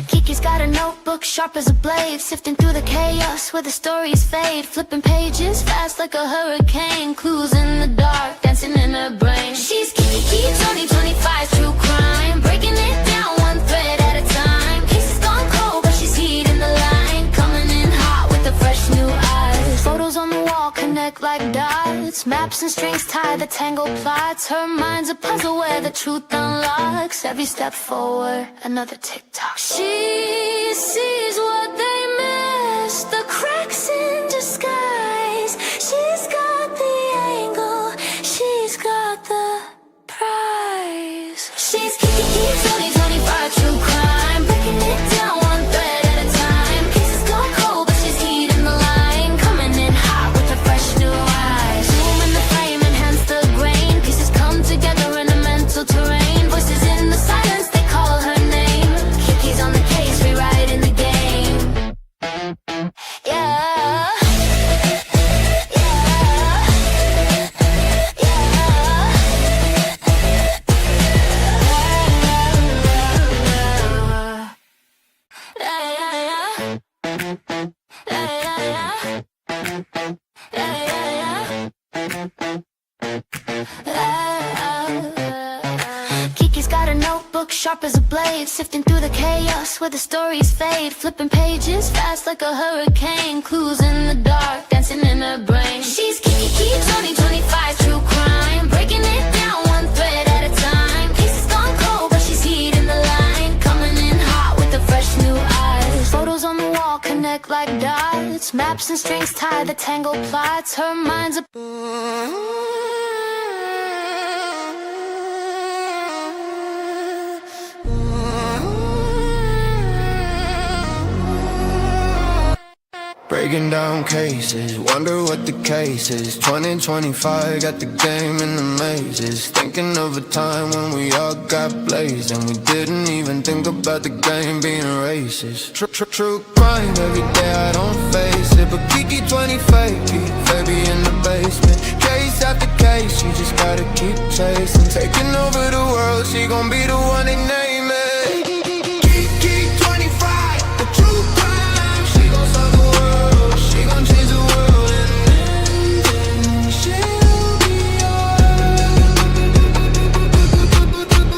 Kiki's got a notebook sharp as a blade, sifting through the chaos where the stories fade, flipping pages fast like a hurricane, clues in the dark dancing in her brain. She's Kiki 2025 true crime, breaking it down one thread at a time. Cases gone cold but she's heating the line, coming in hot with the fresh new eyes. Photos on the wall connect like dots, maps and strings tie the tangled plots. Her mind's a puzzle where the truth unlocks. Every step forward, another tick-tock. She sees what they miss, the cracks in disguise. She's got the angle, she's got the prize. She's Kiki 2025 true crime, breaking it down one thread at a time. Cases gone cold but she's heating the line, coming in hot with a fresh new eyes. Zoom in the frame, enhance the grain, pieces come together in a mental terrain. Voices in the silence, they call her name. Kiki's on the case, rewriting the game. Yeah. Kiki's got a notebook sharp as a blade, sifting through the chaos where the stories fade, flipping pages fast like a hurricane, clues in the dark dancing in her brain. She's Kiki 2025 true crime, breaking it down one thread at a time. Cases gone cold but she's heating the line, coming in hot with the fresh new eyes. Photos on the wall connect like dots, maps and strings tie the tangled plots. Her mind's a breaking down cases, wonder what the case is. 2025 got the game in the mazes. Thinking of a time when we all got blazed and we didn't even think about the game being racist. True crime, every day I don't face it, but Kiki 20 fakey, baby in the basement. Case after case, she just gotta keep chasing. Taking over the world, she gon' be the one they name it. Kiki 25, the true crime, she gon' solve the world, she gon' change the world, and then she'll be yours.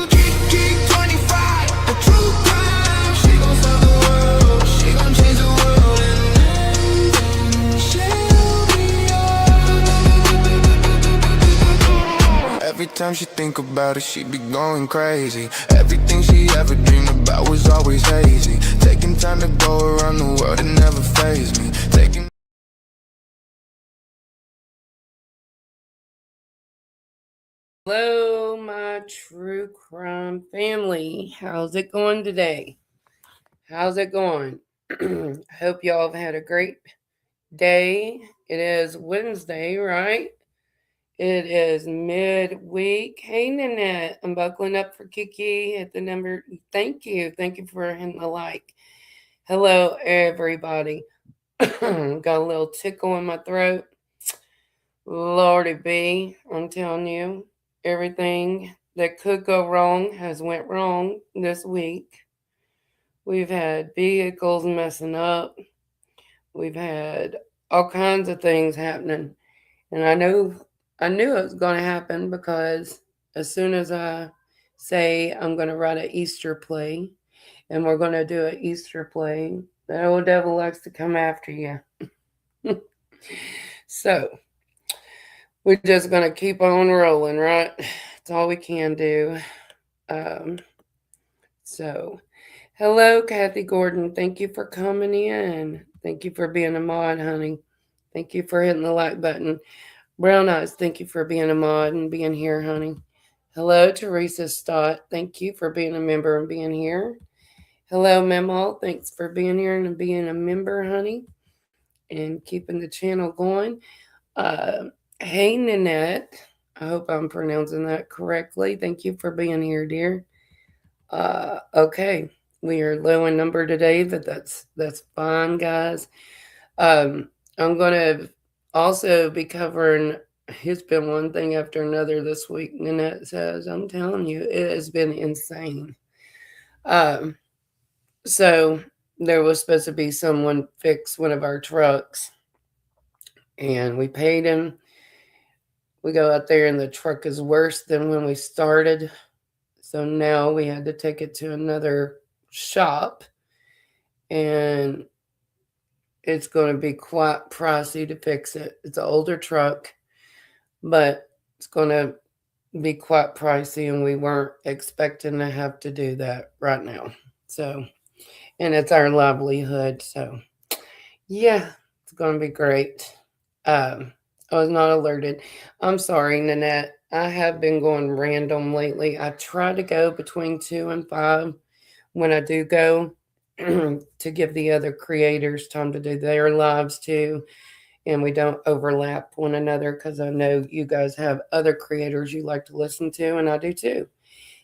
Kiki 25, the true crime, she gon' solve the world, she gon' change the world, and then she'll be yours. Every time she think about it, she be going crazy. Everything she ever dreamed about was always hazy. Taking time to go around the world, it never fazed me. Taking Hello, my true crime family. How's it going today? How's it going? I hope y'all have had a great day. It is Wednesday, right? It is midweek. Hey, Nanette, I'm buckling up for Kiki at the number. Thank you. Thank you for hitting the like. Hello, everybody. Got a little tickle in my throat. Lordy B, I'm telling you, everything that could go wrong has went wrong this week. We've had vehicles messing up. We've had all kinds of things happening. And I knew it was going to happen because as soon as I say I'm going to write an Easter play and we're going to do an Easter play, the old devil likes to come after you. So we're just going to keep on rolling, right? That's all we can do. So, hello, Kathy Gordon. Thank you for coming in. Thank you for being a mod, honey. Thank you for hitting the like button. Brown Eyes, thank you for being a mod and being here, honey. Hello, Teresa Stott. Thank you for being a member and being here. Hello, Memal. Thanks for being here and being a member, honey, and keeping the channel going. Hey, Nanette. I hope I'm pronouncing that correctly. Thank you for being here, dear. Okay. We are low in number today, but that's fine, guys. I'm going to also be covering, it's been one thing after another this week. Nanette says, I'm telling you, it has been insane. So there was supposed to be someone fix one of our trucks, and we paid him. We go out there, and the truck is worse than when we started. So now we had to take it to another shop, and it's going to be quite pricey to fix it. It's an older truck, but it's going to be quite pricey, and we weren't expecting to have to do that right now. So, and it's our livelihood. So, yeah, it's going to be great. I was not alerted. I'm sorry, Nanette. I have been going random lately. I try to go between 2 and 5 when I do go to give the other creators time to do their lives too. And we don't overlap one another because I know you guys have other creators you like to listen to, and I do too.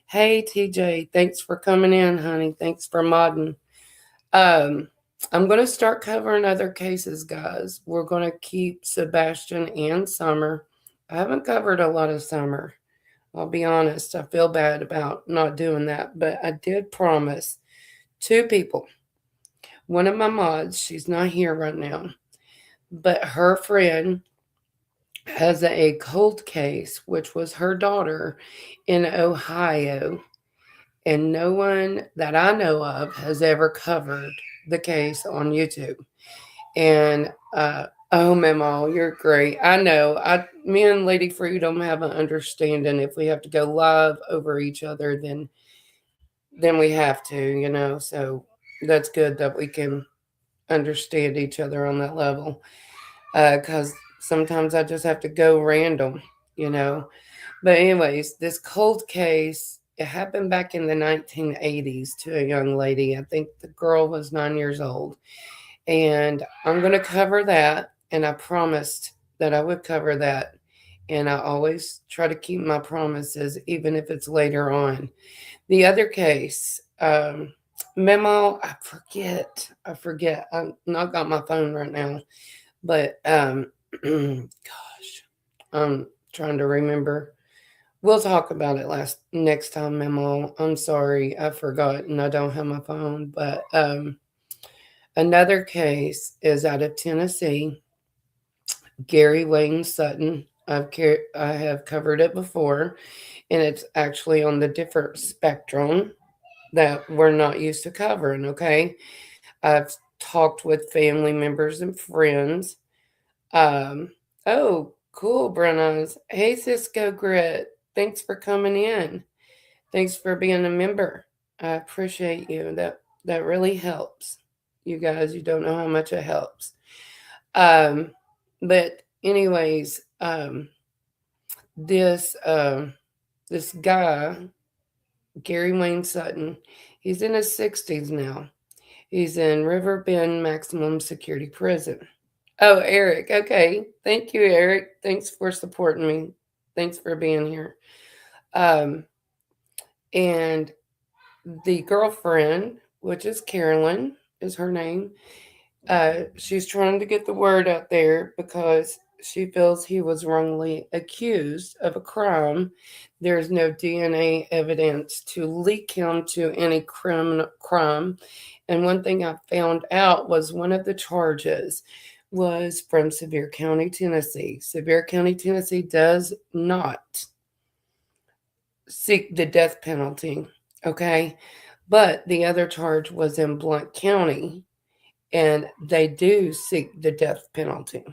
Hey, TJ, thanks for coming in, honey. Thanks for modding. I'm going to start covering other cases, guys. We're going to keep Sebastian and Summer. I haven't covered a lot of Summer. I'll be honest. I feel bad about not doing that, but I did promise 2 people. One of my mods, she's not here right now, but her friend has a cold case, which was her daughter in Ohio, and no one that I know of has ever covered the case on YouTube. And oh, Memo, you're great. I know. Me and Lady Freedom have an understanding. If we have to go live over each other, then we have to, you know. So that's good that we can understand each other on that level. Because sometimes I just have to go random, you know. But anyways, this cold case, it happened back in the 1980s to a young lady. I think the girl was 9 years old. And I'm going to cover that. And I promised that I would cover that. And I always try to keep my promises, even if it's later on. The other case, Memo, I forget. I'm not got my phone right now. But gosh, I'm trying to remember. We'll talk about it next time, Memo. I'm sorry, I forgot and I don't have my phone. But another case is out of Tennessee. Gary Wayne Sutton. I have covered it before, and it's actually on the different spectrum that we're not used to covering. Okay, I've talked with family members and friends. Oh, cool, Brenna's. Hey, Cisco Grit. Thanks for coming in. Thanks for being a member. I appreciate you. That really helps. You guys, you don't know how much it helps. But anyways, this this guy, Gary Wayne Sutton, he's in his 60s now. He's in River Bend Maximum Security Prison. Oh, Eric. Okay. Thank you, Eric. Thanks for supporting me. Thanks for being here. And the girlfriend, which is Carolyn, is her name. She's trying to get the word out there because she feels he was wrongly accused of a crime. There's no DNA evidence to link him to any crime. And one thing I found out was one of the charges was from Sevier County, Tennessee. Sevier County, Tennessee does not seek the death penalty, okay? But the other charge was in Blount County, and they do seek the death penalty.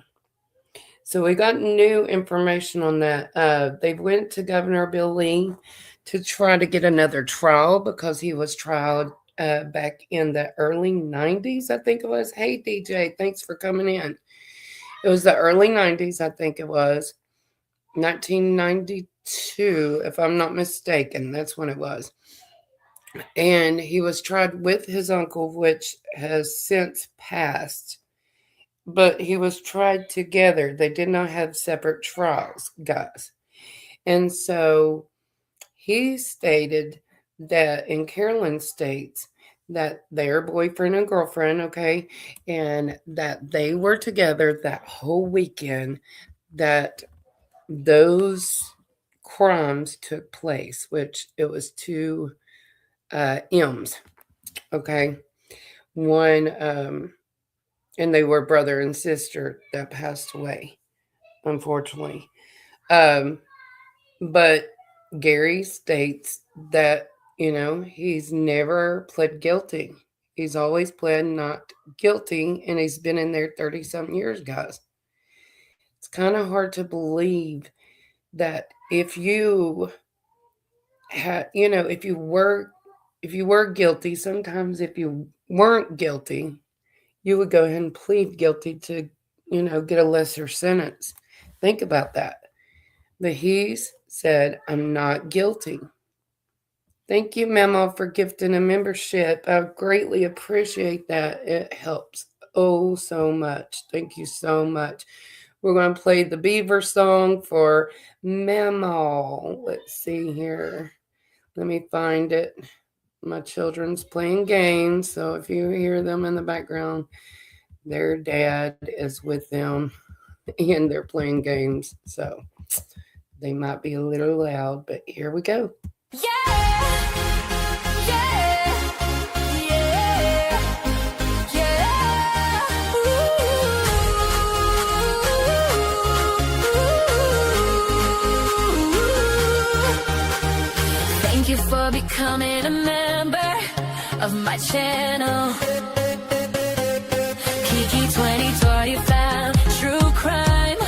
So we got new information on that. They went to Governor Bill Lee to try to get another trial because he was tried back in the early 90s, I think it was. Hey, DJ, thanks for coming in. It was the early 90s, I think it was. 1992, if I'm not mistaken. That's when it was. And he was tried with his uncle, which has since passed. But he was tried together. They did not have separate trials, guys. And so he stated that, and Carolyn states, that they're boyfriend and girlfriend, okay, and that they were together that whole weekend that those crimes took place, which it was two M's, okay, one, and they were brother and sister that passed away, unfortunately. Um, but Gary states that, he's never pled guilty. He's always pled not guilty, and he's been in there 30 something years, guys. It's kind of hard to believe that if you had, if you were guilty, sometimes if you weren't guilty, you would go ahead and plead guilty to, get a lesser sentence. Think about that. But he's said, I'm not guilty. Thank you, Memo, for gifting a membership. I greatly appreciate that. It helps oh so much. Thank you so much. We're going to play the Beaver song for Memo. Let's see here. Let me find it. My children's playing games, so if you hear them in the background, their dad is with them and they're playing games, so they might be a little loud, but here we go. Thank you for becoming a member of my channel. Kiki 2025, true crime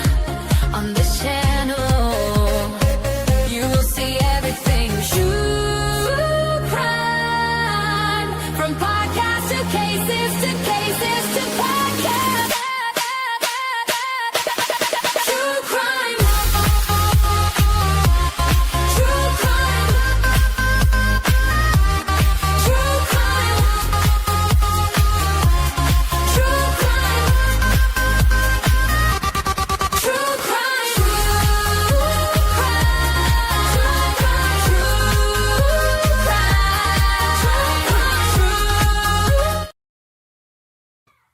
on this channel. You will see everything true crime, from podcast to cases to podcast. True crime. True crime. True crime. True crime. True crime.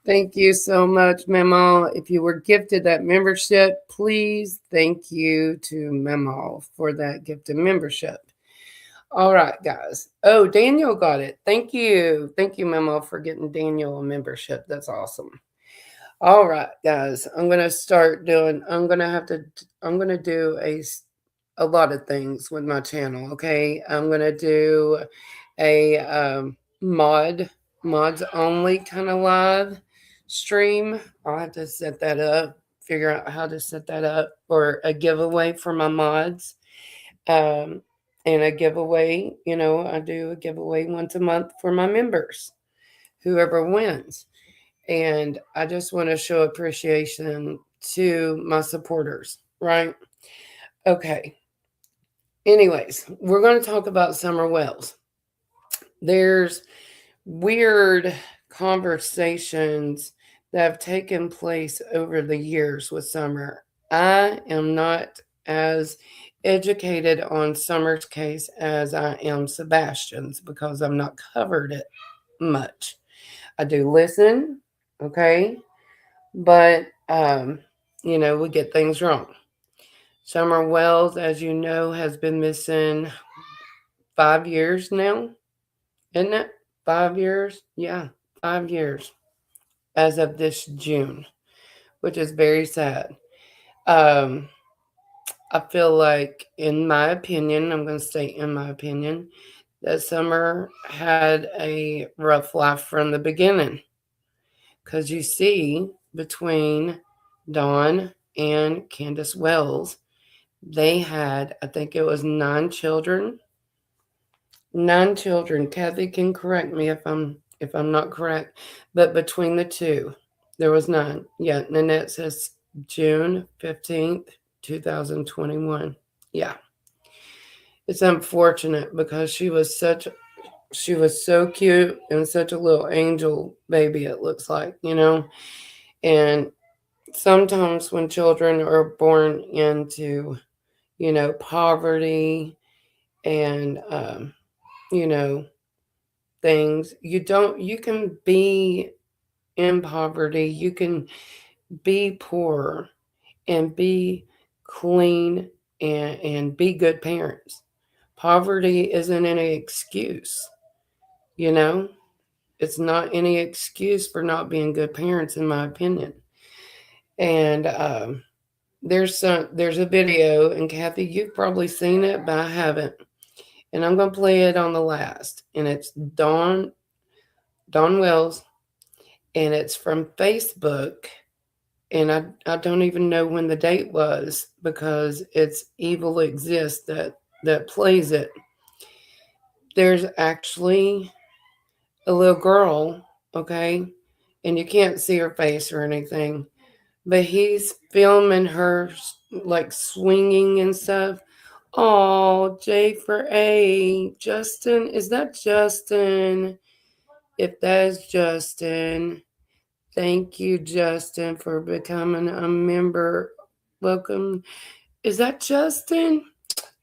Thank you so much, Memo. If you were gifted that membership, please thank you to Memo for that gifted membership. All right, guys. Oh, Daniel got it. Thank you. Thank you, Memo, for getting Daniel a membership. That's awesome. All right, guys. I'm going to do a lot of things with my channel, okay? I'm going to do a mods only kind of live stream. I'll have to set that up, figure out how to set that up, or a giveaway for my mods. And a giveaway, I do a giveaway once a month for my members, whoever wins. And I just want to show appreciation to my supporters, right? Okay. Anyways, we're going to talk about Summer Wells. There's weird conversations that have taken place over the years with Summer. I am not as educated on Summer's case as I am Sebastian's because I've not covered it much. I do listen, okay, but we get things wrong. Summer Wells, as you know, has been missing 5 years now, isn't it? 5 years? Yeah, 5 years as of this June, which is very sad. I feel like, in my opinion, I'm going to state in my opinion, that Summer had a rough life from the beginning. Because you see, between Dawn and Candus Wells, they had, I think it was 9 children. 9 children. Kathy can correct me if I'm not correct, but between the two, there was 9. Yeah, Nanette says June 15th, 2021. Yeah. It's unfortunate because she was so cute and such a little angel baby, it looks like, And sometimes when children are born into, poverty and, things. You can be in poverty, you can be poor and be clean and be good parents. Poverty isn't any excuse, you know? It's not any excuse for not being good parents, in my opinion. And there's a video, and Kathy, you've probably seen it, but I haven't. And I'm gonna play it on the last. And it's Dawn Wells, and it's from Facebook. And I don't even know when the date was, because it's Evil Exists that plays it. There's actually a little girl, okay, and you can't see her face or anything, but he's filming her like swinging and stuff. Oh, J for A. Justin, is that Justin? If that is Justin, thank you, Justin, for becoming a member. Welcome. Is that Justin?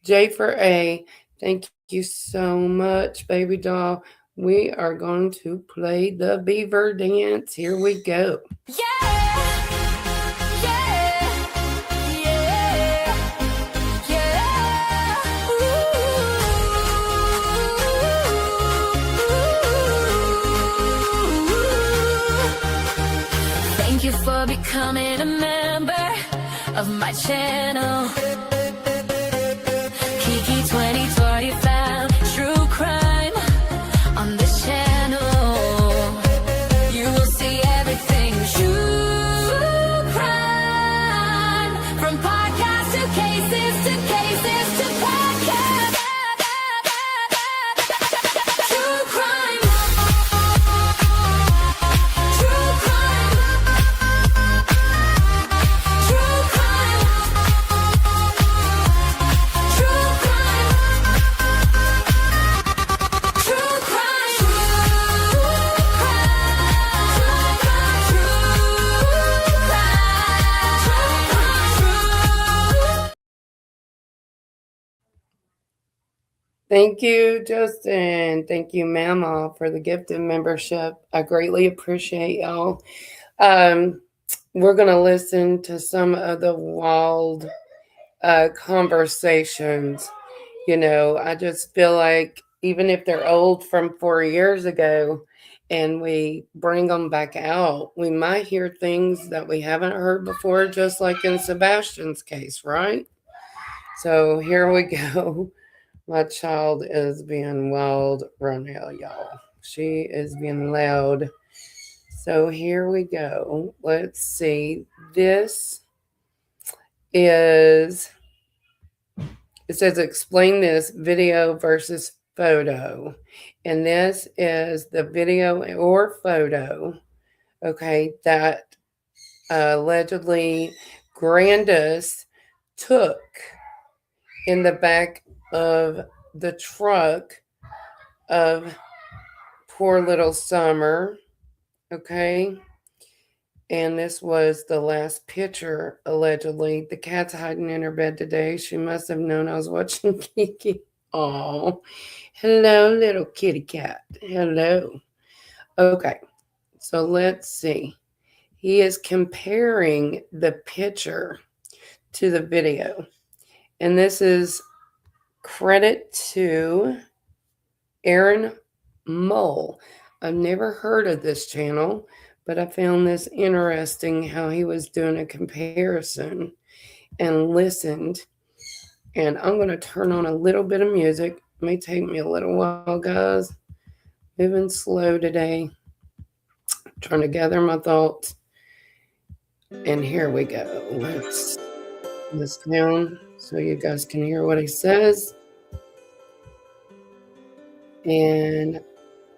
J for A. Thank you so much, baby doll. We are going to play the beaver dance. Here we go. Yeah, yeah, yeah, yeah. Thank you for becoming a member of my channel. Kiki 2025, true crime on this channel. You will see everything true crime, from podcast to cases to podcast. True crime. True crime. True crime. True crime. True crime. Thank you, Justin. Thank you, Mama, for the gifted membership. I greatly appreciate y'all. We're going to listen to some of the wild conversations. You know, I just feel like even if they're old from 4 years ago and we bring them back out, we might hear things that we haven't heard before, just like in Sebastian's case, right? So here we go. My child is being wild right now, y'all. She is being loud. So here we go. Let's see. This is, it says explain this video versus photo. And this is the video or photo, okay, that allegedly Candus took in the back of the truck of poor little Summer, okay? And this was the last picture, allegedly. The cat's hiding in her bed today. She must have known I was watching Kiki. Oh, hello, little kitty cat. Hello. Okay, so let's see. He is comparing the picture to the video. And this is credit to Aaron Mull. I've never heard of this channel, but I found this interesting, how he was doing a comparison and listened. And I'm going to turn on a little bit of music. It may take me a little while, guys. Moving slow today. Trying to gather my thoughts. And here we go. Let's turn this down so you guys can hear what he says. And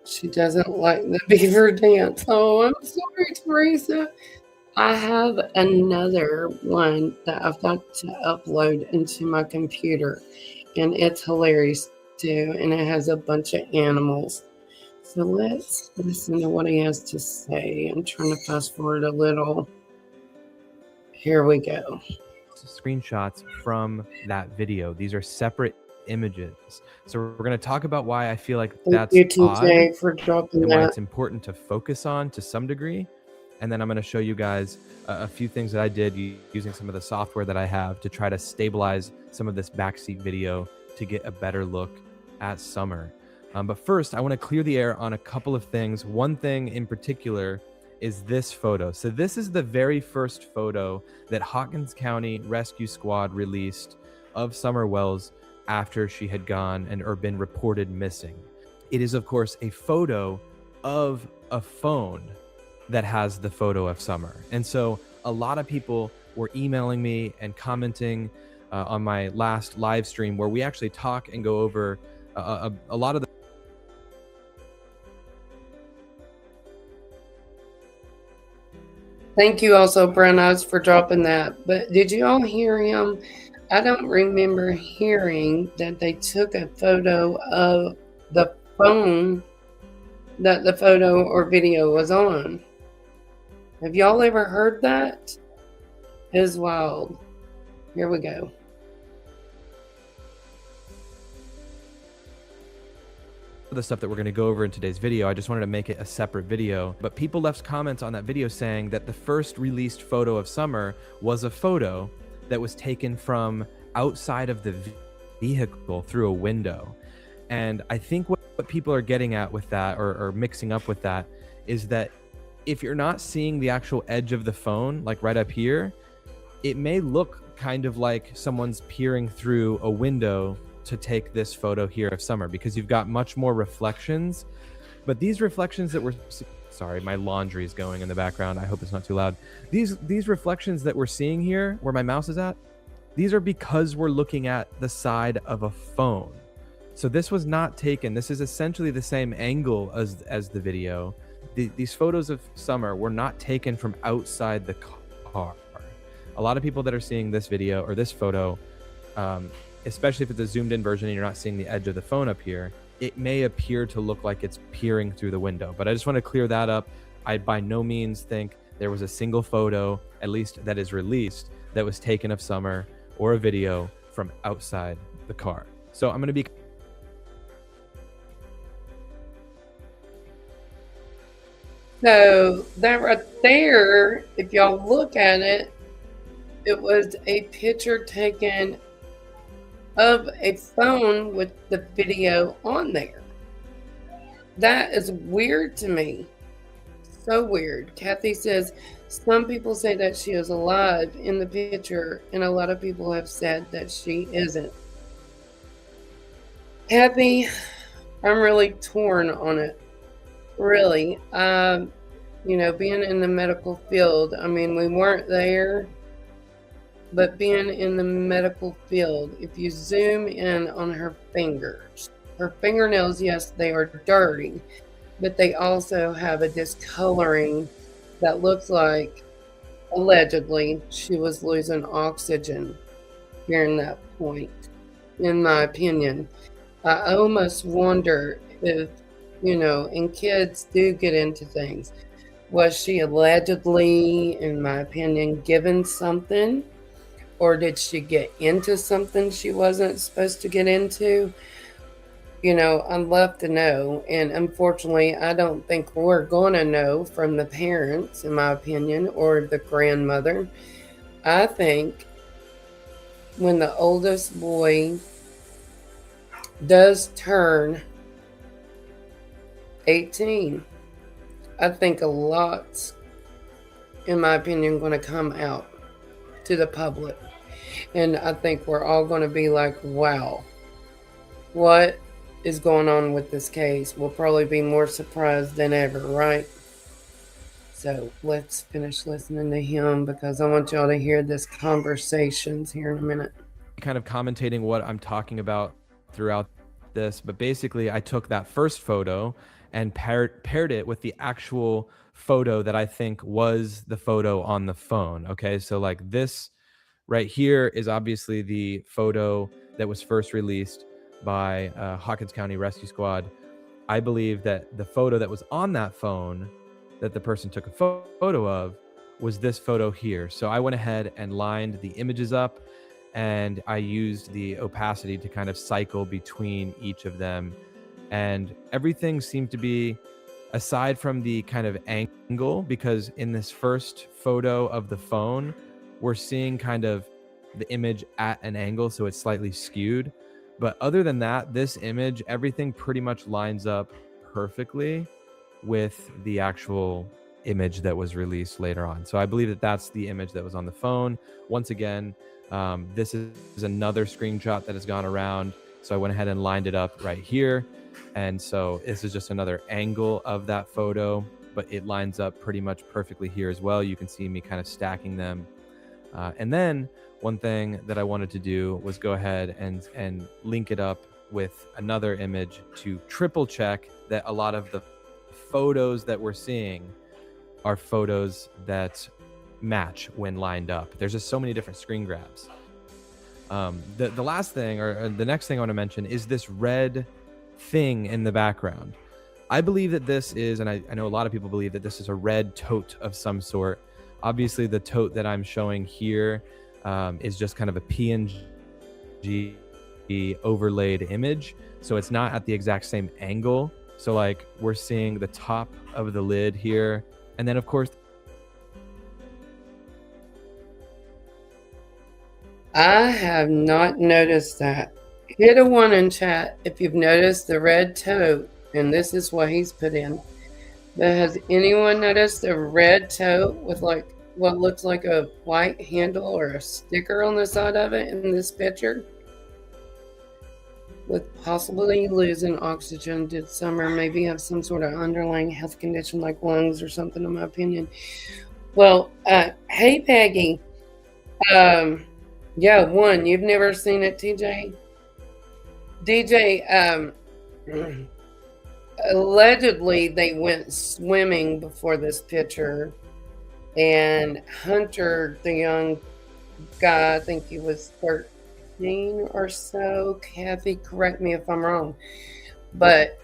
she doesn't like the beaver dance. Oh, I'm sorry, Teresa. I have another one that I've got to upload into my computer, and it's hilarious too, and it has a bunch of animals. So let's listen to what he has to say. I'm trying to fast forward a little. Here we go. Screenshots from that video. These are separate images. So we're going to talk about why I feel like Thank that's you, odd TJ, for dropping and why that. it's important to focus on to some degree. And then I'm going to show you guys a few things that I did using some of the software that I have to try to stabilize some of this backseat video to get a better look at Summer. But first, I want to clear the air on a couple of things. One thing in particular is this photo. So this is the very first photo that Hawkins County Rescue Squad released of Summer Wells after she had gone or been reported missing. It is, of course, a photo of a phone that has the photo of Summer. And so a lot of people were emailing me and commenting on my last live stream where we actually talk and go over a lot of the Thank you also, Brown Eyes, for dropping that. But did you all hear him? I don't remember hearing that they took a photo of the phone that the photo or video was on. Have y'all ever heard that? It is wild. Here we go. the stuff that we're going to go over in today's video. I just wanted to make it a separate video. But people left comments on that video saying that the first released photo of Summer was a photo that was taken from outside of the vehicle through a window. And I think what people are getting at with that, or mixing up with that, is that if you're not seeing the actual edge of the phone, like right up here, it may look kind of like someone's peering through a window to take this photo here of Summer, because you've got much more reflections. But these reflections that we're, sorry, my laundry is going in the background. I hope it's not too loud. These reflections that we're seeing here, where my mouse is at, these are because we're looking at the side of a phone. So this was not taken. This is essentially the same angle as the video. These photos of Summer were not taken from outside the car. A lot of people that are seeing this video or this photo, especially if it's a zoomed in version and you're not seeing the edge of the phone up here, it may appear to look like it's peering through the window. But I just want to clear that up. I by no means think there was a single photo, at least that is released, that was taken of Summer or a video from outside the car. So I'm going to be... So that right there, if y'all look at it, it was a picture taken of a phone with the video on there. That is weird to me. So weird. Kathy says, some people say that she is alive in the picture, and a lot of people have said that she isn't. Kathy, I'm really torn on it. Really. You know, being in the medical field, I mean, we weren't there, but being in the medical field, if you zoom in on her fingers, her fingernails, yes, they are dirty, but they also have a discoloring that looks like, allegedly, she was losing oxygen during that point, in my opinion. I almost wonder if, you know, and kids do get into things. Was she allegedly, in my opinion, given something? Or did she get into something she wasn't supposed to get into? You know, I'd love to know. And unfortunately, I don't think we're going to know from the parents, in my opinion, or the grandmother. I think when the oldest boy does turn 18, I think a lot's, in my opinion, going to come out to the public. And I think we're all going to be like, wow, what is going on with this case? We'll probably be more surprised than ever, right? So let's finish listening to him, because I want y'all to hear this conversations here in a minute. kind of commentating what I'm talking about throughout this, but basically I took that first photo and paired it with the actual photo that I think was the photo on the phone. Okay, so like this right here is obviously the photo that was first released by Hawkins County Rescue Squad. I believe that the photo that was on that phone that the person took a photo of was this photo here. So I went ahead and lined the images up and I used the opacity to kind of cycle between each of them. And everything seemed to be, aside from the kind of angle, because in this first photo of the phone, we're seeing kind of the image at an angle, so it's slightly skewed. But other than that, this image, everything pretty much lines up perfectly with the actual image that was released later on. So I believe that that's the image that was on the phone. Once again, this is another screenshot that has gone around. So I went ahead and lined it up right here. And so this is just another angle of that photo, but it lines up pretty much perfectly here as well. You can see me kind of stacking them. And then one thing that I wanted to do was go ahead and link it up with another image to triple check that a lot of the photos that we're seeing are photos that match when lined up. There's just so many different screen grabs. The last thing, or the next thing I want to mention, is this red thing in the background. I believe that this is, and I know a lot of people believe that this is a red tote of some sort. Obviously, the tote that I'm showing here is just kind of a PNG overlaid image. So it's not at the exact same angle. So like we're seeing the top of the lid here. And then of course, I have not noticed that. Hit a 1 in chat if you've noticed the red tote, and this is what he's put in. But has anyone noticed a red tote with like what looks like a white handle or a sticker on the side of it in this picture? With possibly losing oxygen, did Summer maybe have some sort of underlying health condition like lungs or something, in my opinion? Well, hey Peggy. Yeah, one, you've never seen it, TJ? DJ, allegedly they went swimming before this picture, and Hunter, the young guy, I think he was 13 or so. Kathy, correct me if I'm wrong, but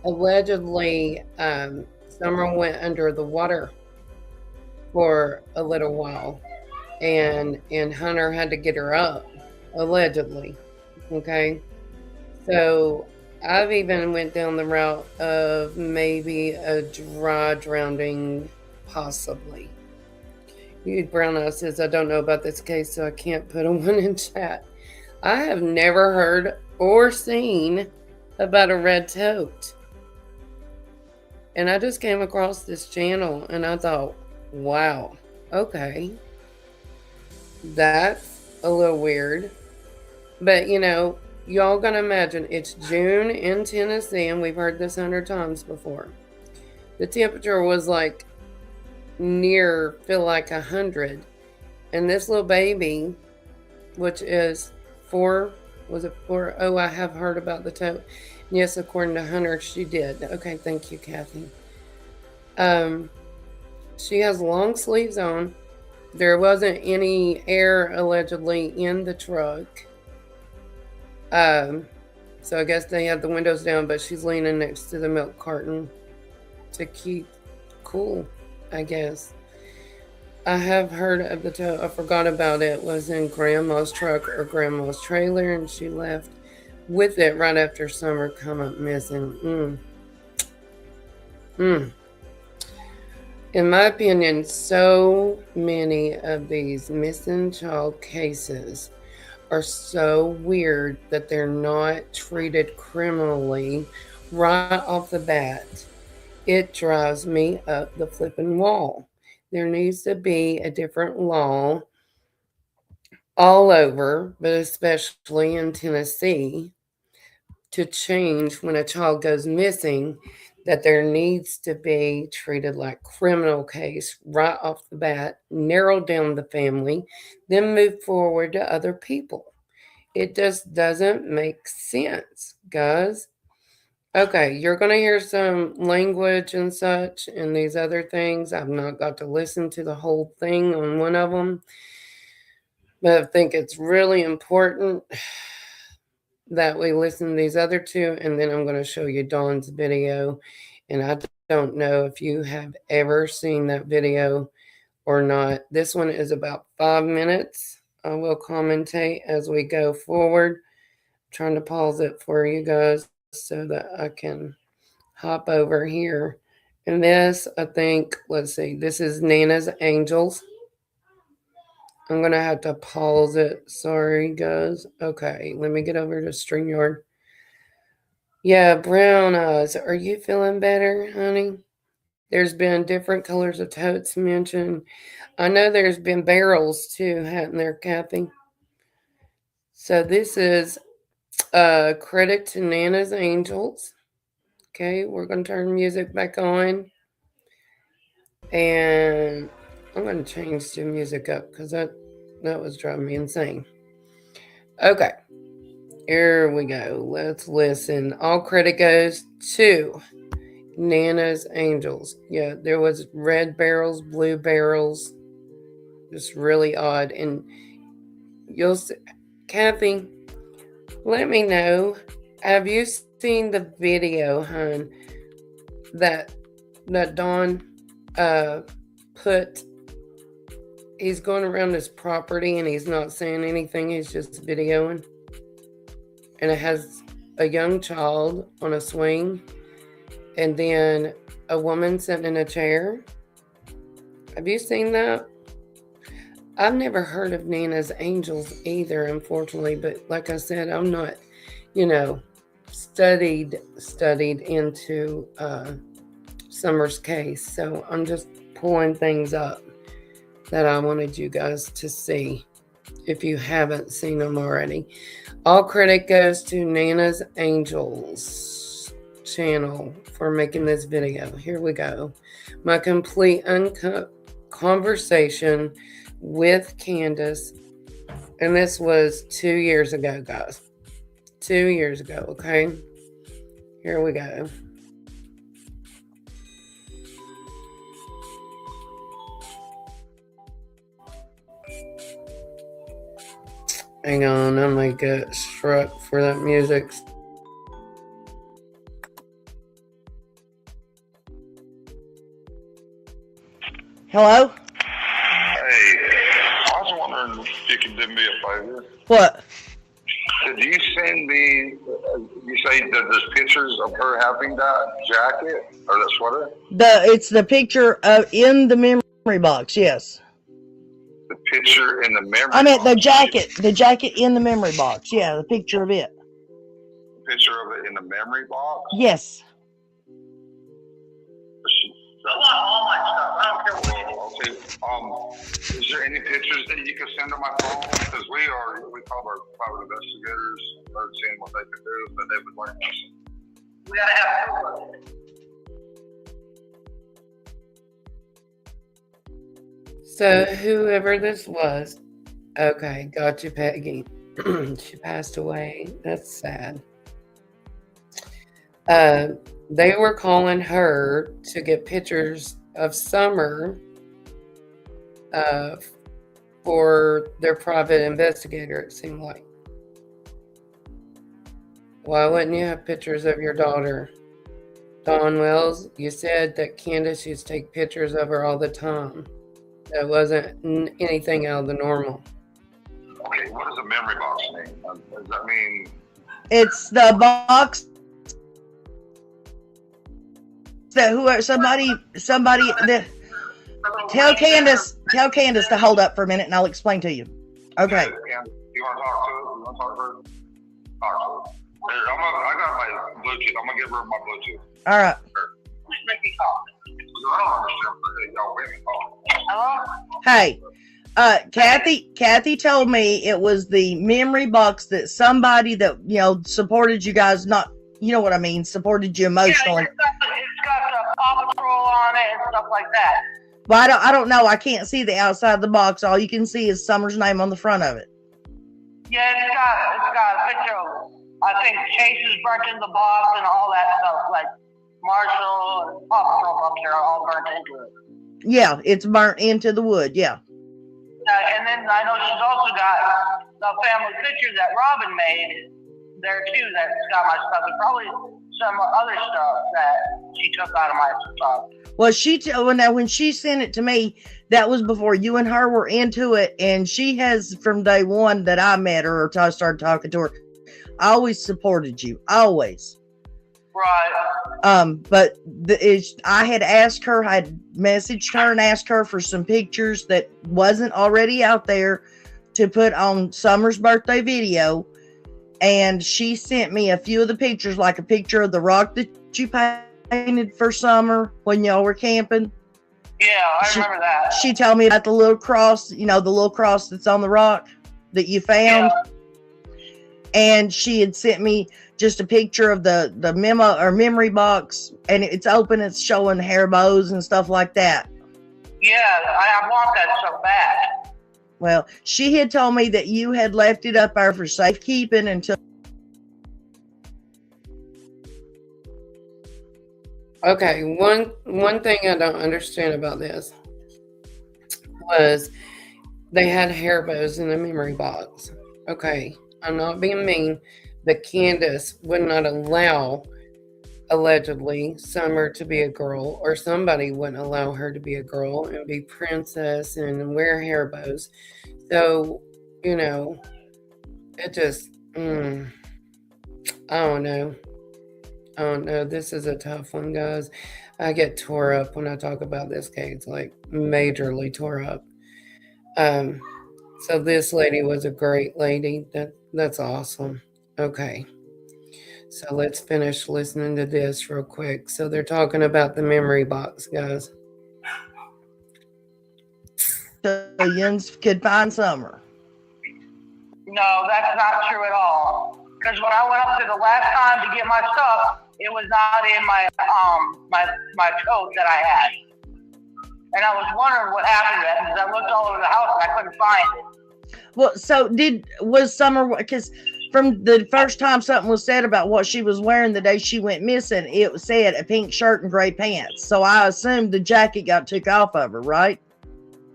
allegedly Summer went under the water for a little while, and Hunter had to get her up, allegedly. Okay, so I've even went down the route of maybe a dry drowning, possibly. Brown Eye says, I don't know about this case, so I can't put a 1 in chat. I have never heard or seen about a red tote. And I just came across this channel and I thought, wow, okay. That's a little weird. But, you know, y'all gonna imagine it's June in Tennessee, and we've heard this 100 times before. The temperature was like feel like 100, and this little baby, which is 4, was it 4? Oh, I have heard about the tote. Yes, according to Hunter, she did. Okay, thank you, Kathy. She has long sleeves on. There wasn't any air allegedly in the truck. So I guess they had the windows down, but she's leaning next to the milk carton to keep cool, I guess. I have heard of the tote. I forgot about it. It was in Grandma's truck or Grandma's trailer, and she left with it right after Summer come up missing. In my opinion, so many of these missing child cases are so weird that they're not treated criminally right off the bat. It drives me up the flipping wall. There needs to be a different law all over, but especially in Tennessee, to change when a child goes missing, that there needs to be treated like criminal case right off the bat, narrow down the family, then move forward to other people. It just doesn't make sense, guys. Okay, you're going to hear some language and such and these other things. I've not got to listen to the whole thing on one of them, but I think it's really important that we listen to these other two, and then I'm going to show you Dawn's video. And I don't know if you have ever seen that video or not. This one is about 5 minutes. I will commentate as we go forward. I'm trying to pause it for you guys so that I can hop over here. And this, I think, let's see, this is Nana's Angels. I'm going to have to pause it. Sorry, guys. Okay, let me get over to StreamYard. Yeah, brown eyes. Are you feeling better, honey? There's been different colors of totes mentioned. I know there's been barrels too, hadn't there, Kathy? So this is credit to Nana's Angels. Okay, we're going to turn the music back on. And I'm going to change the music up because that was driving me insane. Okay, here we go. Let's listen. All credit goes to Nana's Angels. Yeah, there was red barrels, blue barrels. Just really odd. And you'll see, Kathy, let me know. Have you seen the video, hon, that Don put? He's going around his property and he's not saying anything. He's just videoing. And it has a young child on a swing and then a woman sitting in a chair. Have you seen that? I've never heard of Nana's Angels either, unfortunately. But like I said, I'm not, studied into Summer's case. So I'm just pulling things up that I wanted you guys to see if you haven't seen them already. All credit goes to Nana's Angels channel for making this video. Here we go. My complete conversation with Candus. And this was 2 years ago, guys. 2 years ago, okay? Here we go. Hang on, I might get struck for that music. Hello? Hey, I was wondering if you could do me a favor. What? Did you send me, you say that there's pictures of her having that jacket or that sweater? It's the picture in the memory box, yes. The picture in the memory I meant box? the jacket in the memory box. Yeah, the picture of it. The picture of it in the memory box? Yes. I want all my stuff. I don't care what. Okay. Is there any pictures that you can send to my phone? Because we called our private investigators, started seeing what they could do, but they would like us. We gotta have proof. So whoever this was, okay, got you, Peggy. She passed away. That's sad. They were calling her to get pictures of Summer for their private investigator, it seemed like. Why wouldn't you have pictures of your daughter? Dawn Wells, you said that Candus used to take pictures of her all the time. That wasn't anything out of the normal. Okay, what does a memory box mean? Does that mean... It's the box that somebody that tell Candus to hold up for a minute and I'll explain to you. Okay. You want to talk to her? You want to talk to her? Talk to her. Here, I got my Bluetooth. I'm going to give her my Bluetooth. All right. Make me talk. I don't understand. Y'all women talk. Hello? Hey, Kathy told me it was the memory box that somebody that, supported you guys, not, you know what I mean, supported you emotionally. Yeah, it's got the Paw Patrol on it and stuff like that. Well, I don't know. I can't see the outside of the box. All you can see is Summer's name on the front of it. Yeah, it's got a picture of, I think Chase is burnt in the box and all that stuff, like Marshall and Paw Patrol up there are all burnt into it. Yeah, it's burnt into the wood, yeah. And then I know she's also got the family picture that Robin made there too that's got my stuff. And probably some other stuff that she took out of my stuff. Well, now when she sent it to me, that was before you and her were into it, and she has from day one that I met her or I started talking to her, always supported you, always. Right. But I had asked her, I had messaged her and asked her for some pictures that wasn't already out there to put on Summer's birthday video, and she sent me a few of the pictures, like a picture of the rock that you painted for Summer when y'all were camping. Yeah, I remember that. She told me about the little cross, the little cross that's on the rock that you found. Yeah. And she had sent me just a picture of the memo or memory box, and it's open, it's showing hair bows and stuff like that. Yeah, I want that so bad. Well, she had told me that you had left it up there for safekeeping until. Okay, one thing I don't understand about this was they had hair bows in the memory box. Okay, I'm not being mean, but Candus would not allow, allegedly, Summer to be a girl, or somebody wouldn't allow her to be a girl and be princess and wear hair bows. So, it just, I don't know. This is a tough one, guys. I get tore up when I talk about this case, like majorly tore up. So this lady was a great lady. That's awesome. Okay. So let's finish listening to this real quick. So they're talking about the memory box, guys. So Yuns could find Summer. No, that's not true at all. Because when I went up there the last time to get my stuff, it was not in my my coat that I had. And I was wondering what happened to that because I looked all over the house and I couldn't find it. Well, so was Summer, because from the first time something was said about what she was wearing the day she went missing, it said a pink shirt and gray pants. So I assumed the jacket got took off of her, right?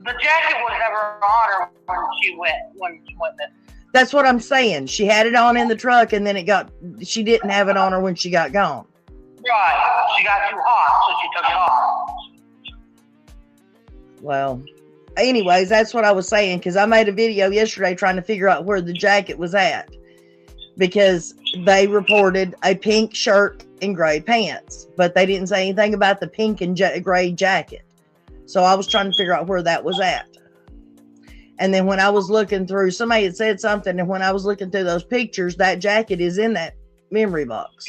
The jacket was never on her when she went missing. That's what I'm saying. She had it on in the truck, and then she didn't have it on her when she got gone. Right. She got too hot, so she took it off. Well, anyways, that's what I was saying, because I made a video yesterday trying to figure out where the jacket was at, because they reported a pink shirt and gray pants, but they didn't say anything about the pink and gray jacket. So I was trying to figure out where that was at. And then when I was looking through, somebody had said something, and when I was looking through those pictures, that jacket is in that memory box.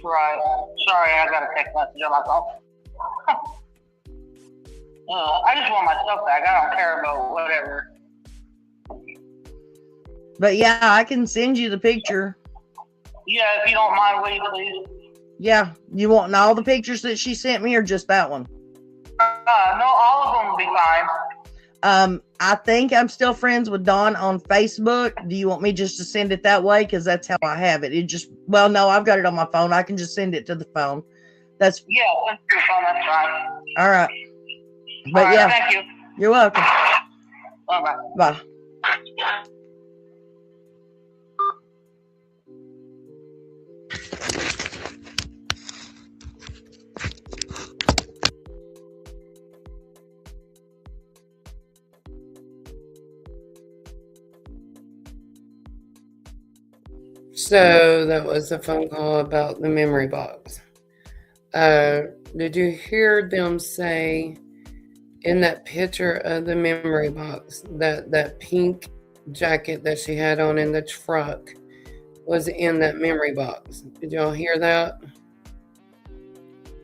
Right. Sorry, I got a text message on my phone. I just want my stuff back. I don't care about whatever. But yeah, I can send you the picture. Yeah, if you don't mind, will you please? Yeah, you want all the pictures that she sent me, or just that one? No, all of them will be fine. I think I'm still friends with Dawn on Facebook. Do you want me just to send it that way? Because that's how I have it. No, I've got it on my phone. I can just send it to the phone. Yeah, send it to the phone. That's fine. All right. But all right, yeah, thank you. You're welcome. Bye-bye. Bye. So that was a phone call about the memory box. Did you hear them say in that picture of the memory box that pink jacket that she had on in the truck was in that memory box? Did y'all hear that?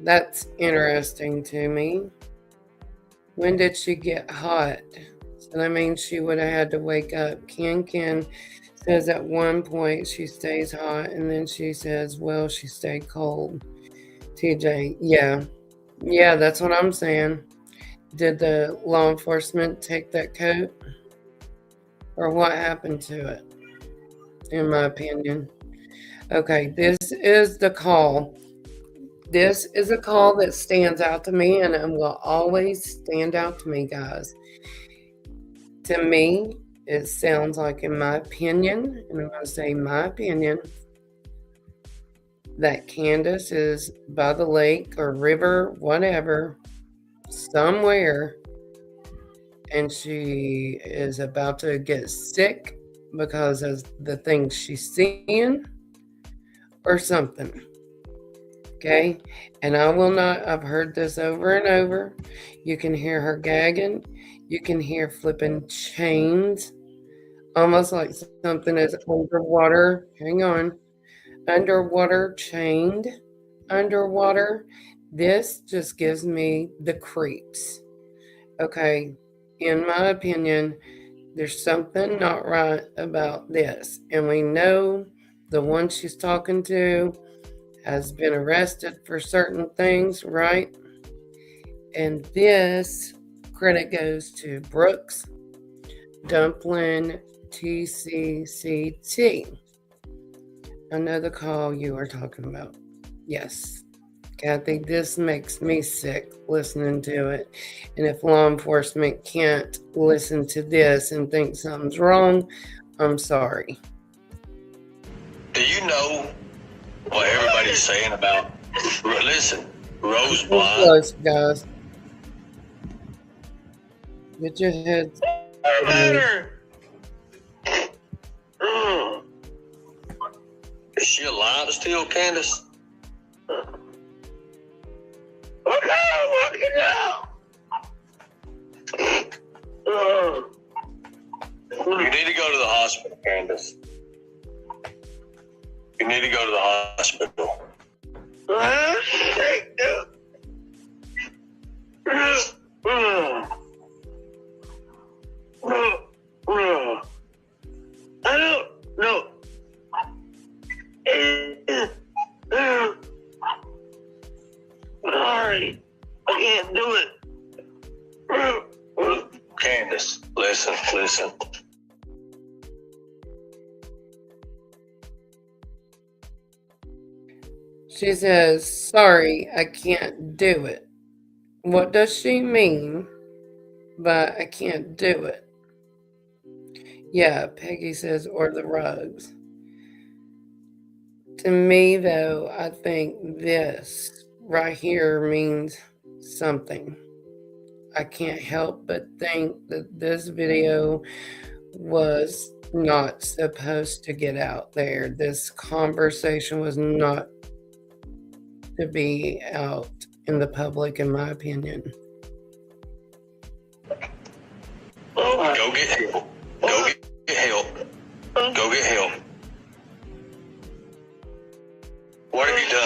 That's interesting to me. When did she get hot? So that means she would have had to wake up. Ken says at one point she stays hot, and then she says, well, she stayed cold. TJ, yeah, that's what I'm saying. Did the law enforcement take that coat? Or what happened to it? In my opinion. Okay, this is the call. This is a call that stands out to me, and it will always stand out to me, guys. To me, it sounds like, in my opinion, and I'm going to say my opinion, that Candus is by the lake or river, whatever, somewhere, and she is about to get sick because of the things she's seeing or something. Okay, and I will not, I've heard this over and over. You can hear her gagging, you can hear flipping chains, almost like something is underwater. Hang on, underwater, chained, underwater. This just gives me the creeps. Okay, in my opinion, there's something not right about this, and we know the one she's talking to has been arrested for certain things, right? And this credit goes to Brooks Dumpling TCCT. I know the call you are talking about. Yes, Kathy, this makes me sick listening to it. And if law enforcement can't listen to this and think something's wrong, I'm sorry. Do you know what everybody's saying about, listen, Rose Blind? Close, guys. Get your heads. Better. Is she alive still, Candus? Look out! You need to go to the hospital, Candus. You need to go to the hospital. I don't know. Sorry, I can't do it. Candus, listen. She says, sorry, I can't do it. What does she mean by I can't do it? Yeah, Peggy says, or the rugs. To me, though, I think this right here means something. I can't help but think that this video was not supposed to get out there. This conversation was not to be out in the public, in my opinion. Go get help. Go get help. Go get help. What have you done?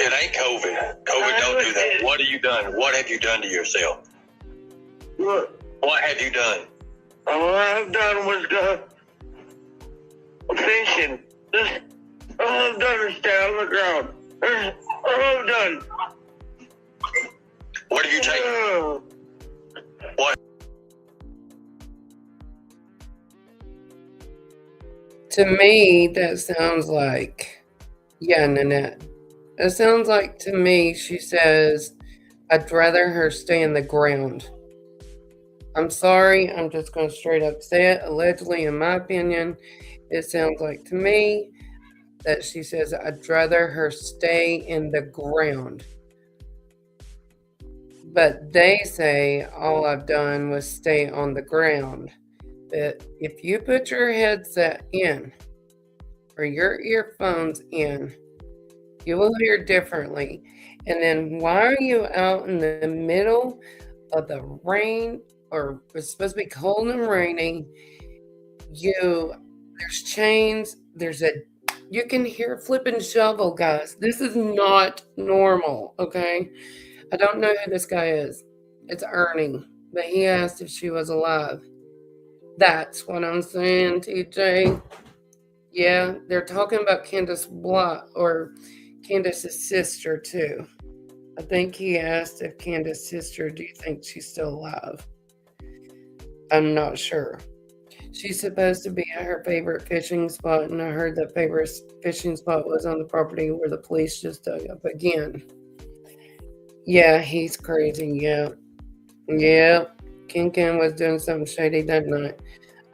It ain't COVID. COVID don't do that. What have you done? What have you done to yourself? What have you done? All I've done was go fishing. All I've done is stay on the ground. All I've done. What have you taken? What? To me, that sounds like, yeah, Nanette. It sounds like to me, she says, I'd rather her stay in the ground. I'm sorry, I'm just going to straight up say it. Allegedly, in my opinion, it sounds like to me that she says, I'd rather her stay in the ground. But they say all I've done was stay on the ground. But if you put your headset in or your earphones in, you will hear differently. And then why are you out in the middle of the rain, or it's supposed to be cold and rainy? There's chains, you can hear flipping shovel, guys. This is not normal, okay? I don't know who this guy is. It's Ernie, but he asked if she was alive. That's what I'm saying, TJ. Yeah, they're talking about Candace Block, or Candace's sister, too. I think he asked if Candace's sister, do you think she's still alive? I'm not sure. She's supposed to be at her favorite fishing spot, and I heard that favorite fishing spot was on the property where the police just dug up again. Yeah, he's crazy, yeah. Ken was doing something shady that night.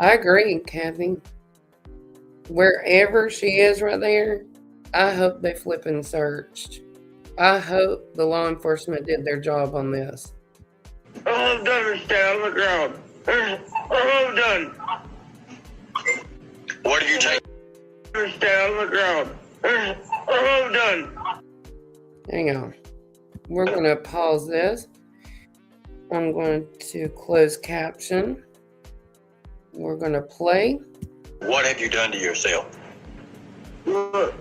I agree, Kathy. Wherever she is right there, I hope they flipping searched. I hope the law enforcement did their job on this. All I've done is stay on the ground. All I've done. What are you taking? Stay on the ground. All I've done. Hang on. We're going to pause this. I'm going to close caption. We're going to play. What have you done to yourself? What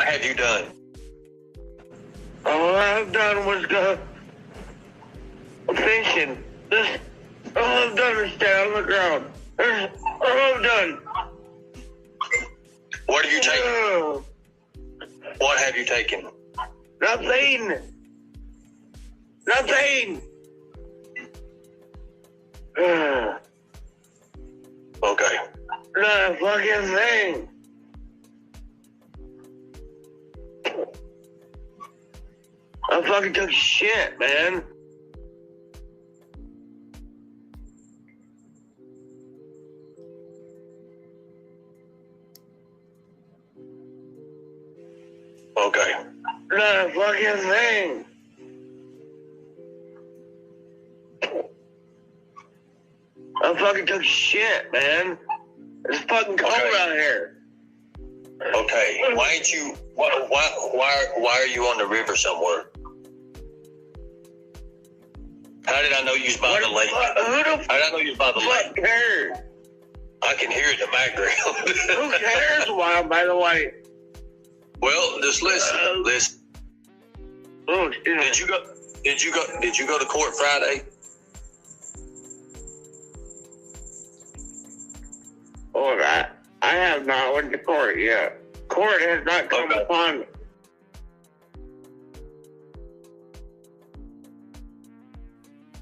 have you done? All I've done was go fishing. All I've done is stay on the ground. All I've done. What have you taken? What have you taken? Nothing. Nothing. Okay. Not a fucking thing. I fucking took shit, man. Okay. Not a fucking thing. I fucking took shit, man. It's fucking cold out here. Okay. Why ain't you? Why are you on the river somewhere? How did I know you was by the lake? How did I know you was by the lake? Who cares? I can hear it in the background. Who cares? Why? By the way. Well, just listen. Listen. Oh, did you go to court Friday? All right. I have not went to court yet. Court has not come upon me.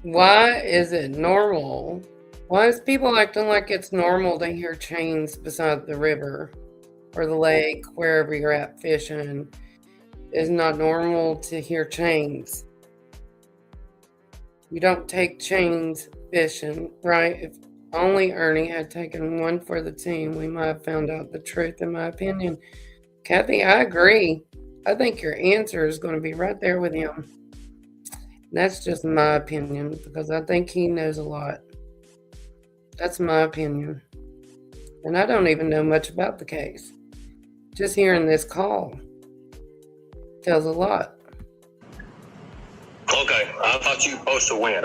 Why is it normal? Why is people acting like it's normal to hear chains beside the river or the lake, wherever you're at fishing? It's not normal to hear chains. You don't take chains fishing, right? If only Ernie had taken one for the team, we might have found out the truth, in my opinion. Kathy, I agree. I think your answer is going to be right there with him. That's just my opinion, because I think he knows a lot. That's my opinion. And I don't even know much about the case. Just hearing this call tells a lot. Okay, I thought you were supposed to win.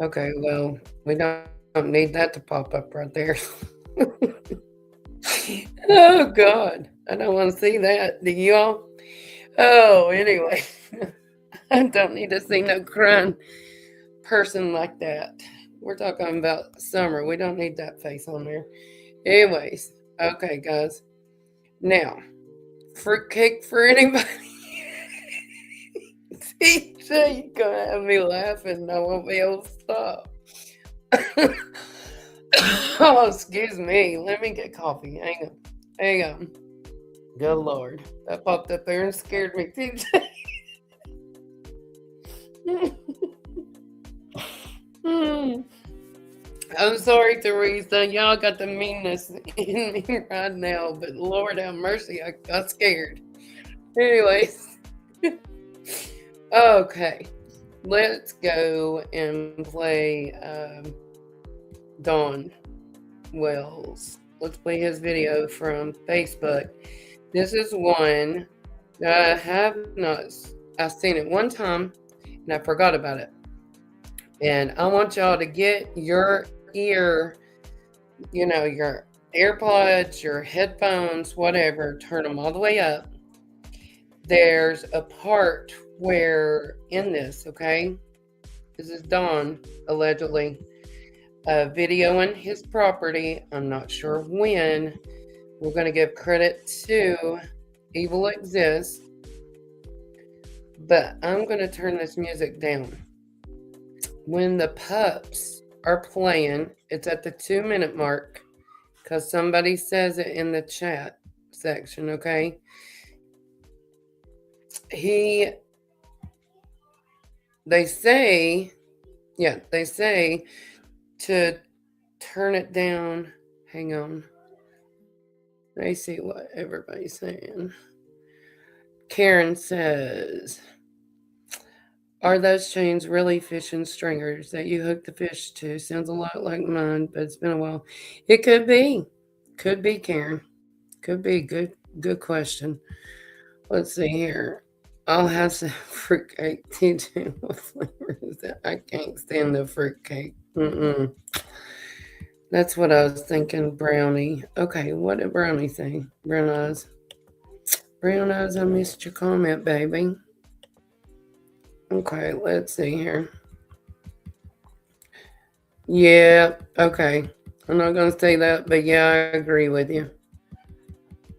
Okay, well, we don't need that to pop up right there. Oh, God. I don't want to see that. Do y'all? Oh, anyway. I don't need to see no crying person like that. We're talking about Summer. We don't need that face on there. Anyways. Okay, guys. Now, fruitcake for anybody? See, you're going to have me laughing and I won't be able to stop. Oh, excuse me. Let me get coffee. Hang on. Good Lord. That popped up there and scared me too. I'm sorry, Teresa. Y'all got the meanness in me right now, but Lord have mercy, I got scared. Anyways. Okay. Let's go and play Don Wells. Let's play his video from Facebook. This is one that I have not. I've seen it one time and I forgot about it. And I want y'all to get your your AirPods, your headphones, whatever, turn them all the way up. There's a part where in this, okay, this is Don allegedly videoing his property. I'm not sure when. We're going to give credit to Evil Exists, but I'm going to turn this music down. When the pups are playing, it's at the 2-minute mark because somebody says it in the chat section, okay? He they say, yeah, they say to turn it down. Hang on. Let me see what everybody's saying. Karen says, are those chains really fishing stringers that you hook the fish to? Sounds a lot like mine, but it's been a while. It could be. Could be, Karen. Could be. Good question. Let's see here. I'll have some fruitcake. TJ, what flavor is that? I can't stand the fruitcake. Mm-mm. That's what I was thinking, brownie. Okay, what did brownie say? Brown eyes. Brown eyes, I missed your comment, baby. Okay, let's see here. Yeah, okay. I'm not going to say that, but yeah, I agree with you.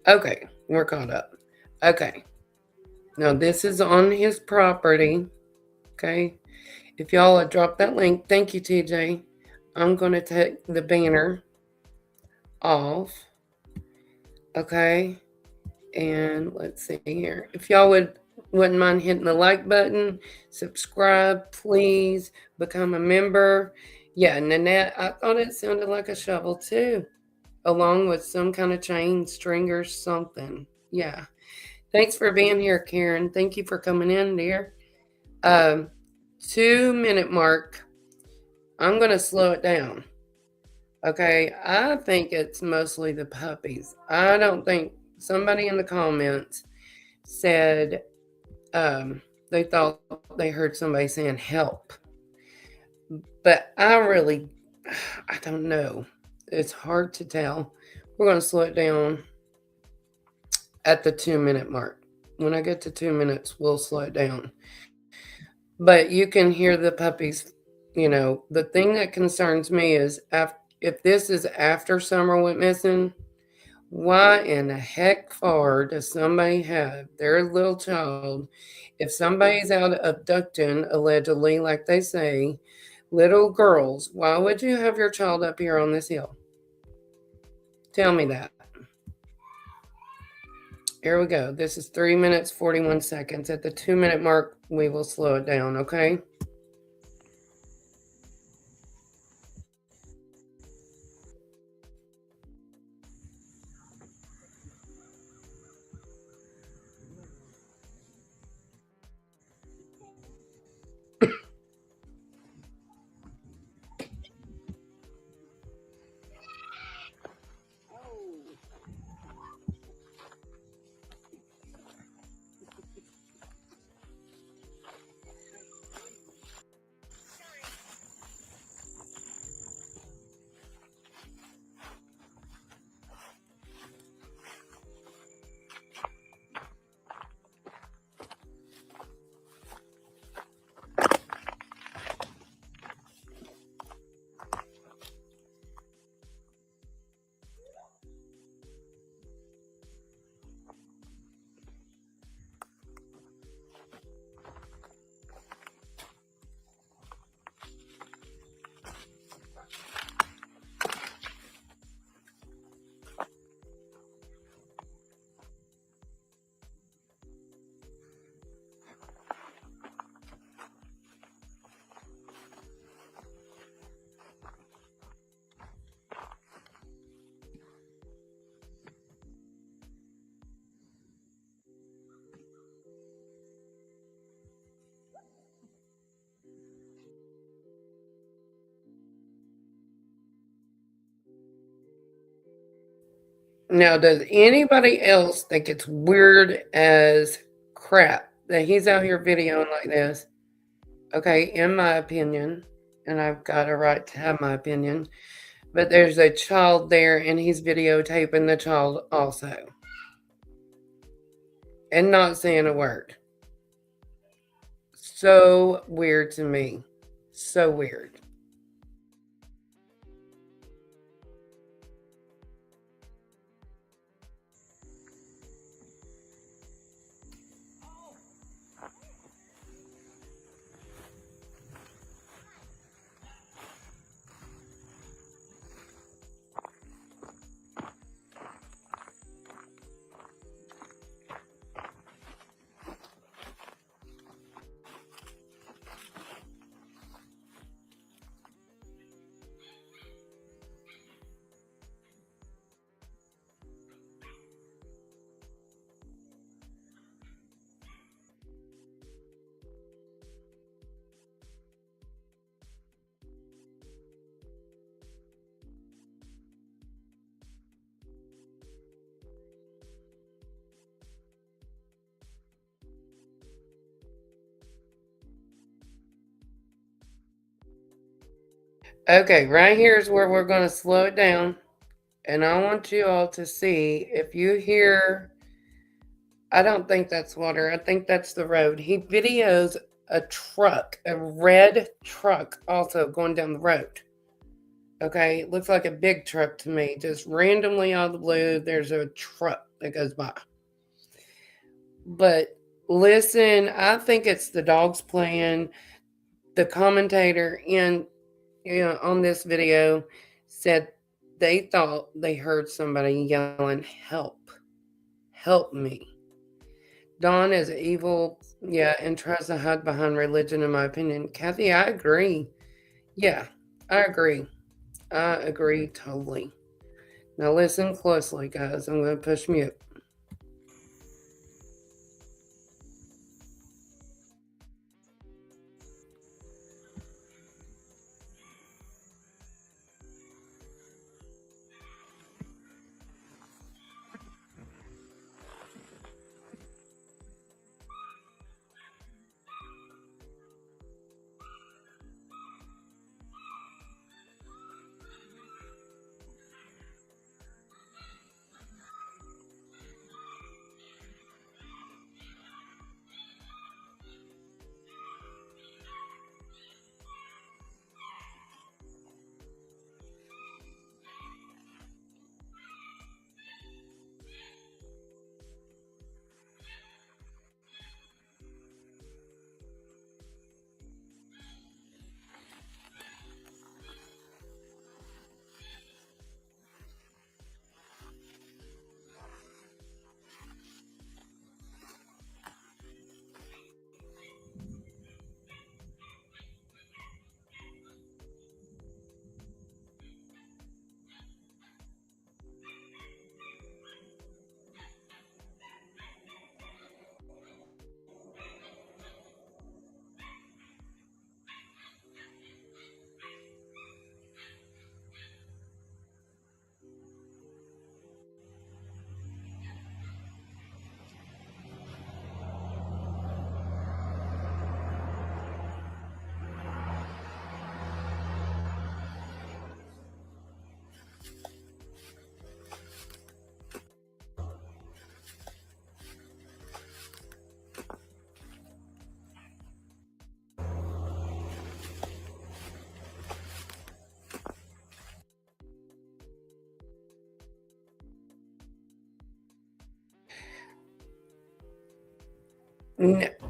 Okay, we're caught up. Okay. Now, this is on his property. Okay. If y'all would drop that link, thank you, TJ. I'm going to take the banner off. Okay. And let's see here. If y'all wouldn't mind hitting the like button, subscribe, please, become a member. Yeah, Nanette, I thought it sounded like a shovel too, along with some kind of chain, string, or something. Yeah. Thanks for being here, Karen. Thank you for coming in, dear. 2-minute mark. I'm going to slow it down. Okay, I think it's mostly the puppies. I don't think somebody in the comments said they thought they heard somebody saying help. But I don't know. It's hard to tell. We're going to slow it down at the 2-minute mark. When I get to 2 minutes, we'll slow it down. But you can hear the puppies. You know, the thing that concerns me is if this is after Summer went missing, why in the heck for does somebody have their little child? If somebody's out abducting, allegedly, like they say, little girls, why would you have your child up here on this hill? Tell me that. Here we go. This is 3 minutes, 41 seconds. At the 2-minute mark, we will slow it down, okay? Now, does anybody else think it's weird as crap that he's out here videoing like this? Okay, in my opinion, and I've got a right to have my opinion, but there's a child there and he's videotaping the child also. And not saying a word. So weird to me. So weird. Okay, right here is where we're going to slow it down. And I want you all to see if you hear, I don't think that's water. I think that's the road. He videos a truck, a red truck also going down the road. Okay, it looks like a big truck to me. Just randomly out of the blue, there's a truck that goes by. But listen, I think it's the dogs playing. The commentator on this video said they thought they heard somebody yelling, "Help, help me." Dawn is evil, yeah, and tries to hide behind religion, in my opinion. Kathy, I agree. Yeah, I agree. I agree totally. Now listen closely, guys. I'm going to push mute.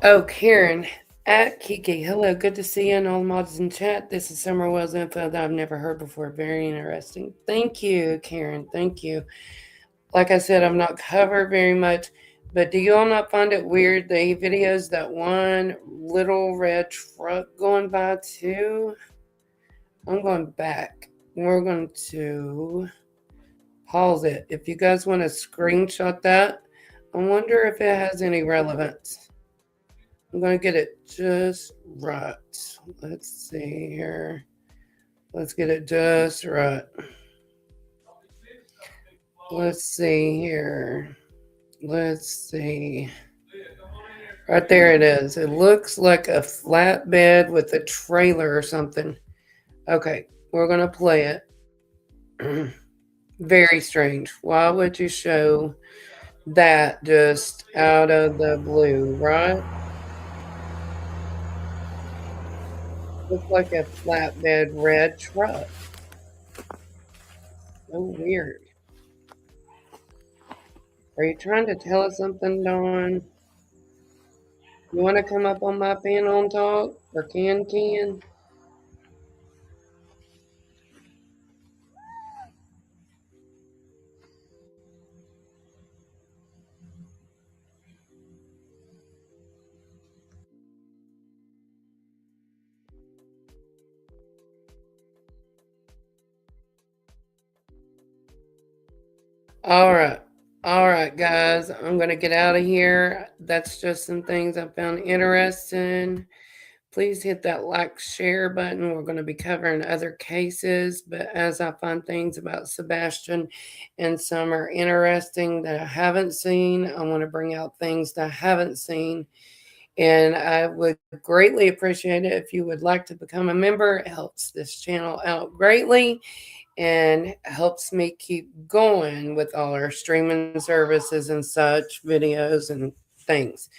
Oh, Karen at Kiki. Hello, good to see you and all the mods in chat. This is Summer Wells info that I've never heard before. Very interesting. Thank you, Karen. Thank you. Like I said, I'm not covered very much, but do you all not find it weird the videos that one little red truck going by too? I'm going back. We're going to pause it. If you guys want to screenshot that, I wonder if it has any relevance. I'm going to get it just right. Let's see here. Let's get it just right. Let's see here. Let's see. Right there it is. It looks like a flatbed with a trailer or something. Okay, we're going to play it. Very strange. Why would you show that just out of the blue, right? Looks like a flatbed red truck. So weird. Are you trying to tell us something, Dawn? You want to come up on my panel and talk? Or can? All right. All right, guys. I'm going to get out of here. That's just some things I found interesting. Please hit that like, share button. We're going to be covering other cases, but as I find things about Sebastian and some are interesting that I haven't seen, I want to bring out things that I haven't seen. And I would greatly appreciate it if you would like to become a member. It helps this channel out greatly and helps me keep going with all our streaming services and such, videos and things.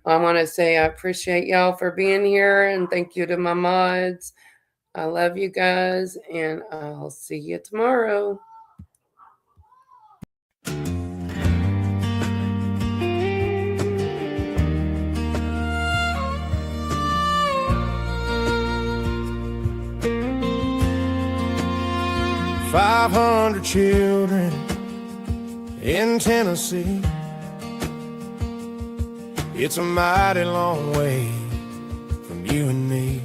I want to say I appreciate y'all for being here, and thank you to my mods. I love you guys, and I'll see you tomorrow. $500 children in Tennessee. It's a mighty long way from you and me.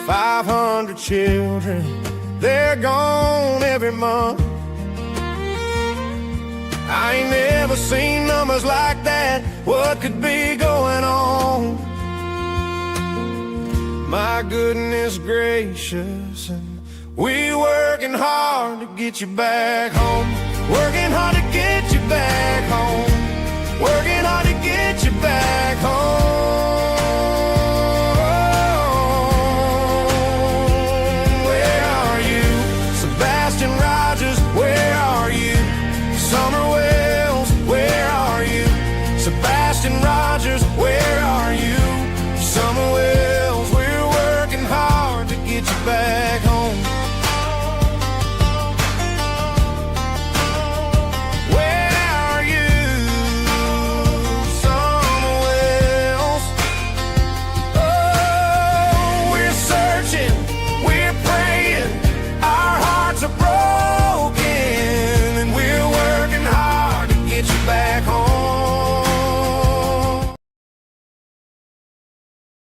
500 children, they're gone every month. I ain't never seen numbers like that. What could be going on? My goodness gracious, and we working hard to get you back home. Working hard to get you back